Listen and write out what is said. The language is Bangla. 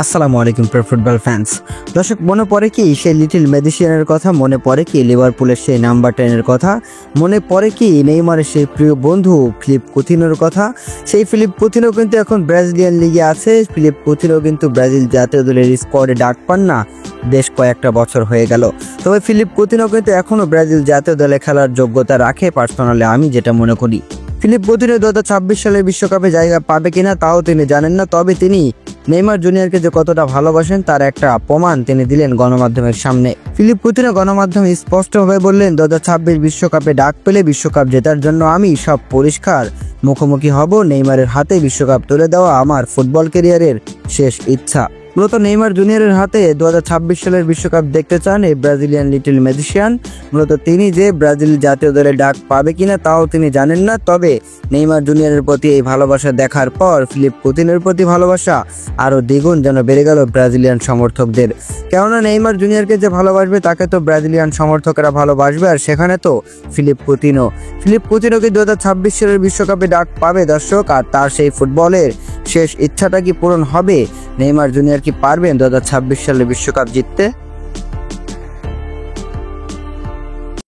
আসসালামু আলাইকুম প্রিয় ফুটবল ফ্যান্স। দর্শক, মনে পড়ে কি সেই লিটল ম্যাজিশিয়ানের কথা? মনে পড়ে কি লিভারপুলের সেই নাম্বার 10-এর কথা? মনে পড়ে কি নেইমারের সেই প্রিয় বন্ধু ফিলিপ কুতিনোর কথা? সেই ফিলিপ কুতিনো কিন্তু এখন ব্রাজিলিয়ান লিগে আছে। ফিলিপ কুতিনো কিন্তু ব্রাজিল জাতীয় দলের স্কোয়াডে ডাক পান না, বেশ কয়েকটা বছর হয়ে গেল। তবে ফিলিপ কুতিনো কিন্তু এখনও ব্রাজিল জাতীয় দলে খেলার যোগ্যতা রাখে, পার্সোনালি আমি যেটা মনে করি। ফিলিপ কুতিনো 2026 সালের বিশ্বকাপে জায়গা পাবে কিনা তাও তিনি জানেন না, তবে তিনি নেইমার জুনিয়রকে যে কতটা ভালোবাসেন তার একটা প্রমাণ তিনি দিলেন গণমাধ্যমের সামনে। ফিলিপ কুতিনো গণমাধ্যমে স্পষ্টভাবে বললেন, 2026 বিশ্বকাপে ডাক পেলে বিশ্বকাপ জেতার জন্য আমি সব পরিষ্কার মুখোমুখি হব। নেইমারের হাতে বিশ্বকাপ তুলে দেওয়া আমার ফুটবল ক্যারিয়ারের শেষ ইচ্ছা। মূলত নেইমার জুনিয়রের হাতে 2026 সালের বিশ্বকাপ দেখতে চান এই ব্রাজিলিয়ান লিটল ম্যাজিশিয়ান। মূলত তিনি যে ব্রাজিল জাতীয় দলে ডাক পাবে কিনা তাও তিনি জানেন না, তবে নেইমার জুনিয়রের প্রতি এই ভালোবাসা দেখার পর ফিলিপ কুতিনোর প্রতি ভালোবাসা আরও দ্বিগুণ যেন বেড়ে গেল ব্রাজিলিয়ান সমর্থকদের। কেননা নেইমার জুনিয়রকে যে ভালোবাসবে তাকে তো ব্রাজিলিয়ান সমর্থকরা ভালোবাসবে, আর সেখানে তো ফিলিপ কুতিনো কি 2026 সালের বিশ্বকাপে ডাক পাবে দর্শক? আর তার সেই ফুটবলের শেষ ইচ্ছাটা কি পূরণ হবে? নেইমার জুনিয়র কি পারবেন 2026 সালে বিশ্বকাপ জিততে?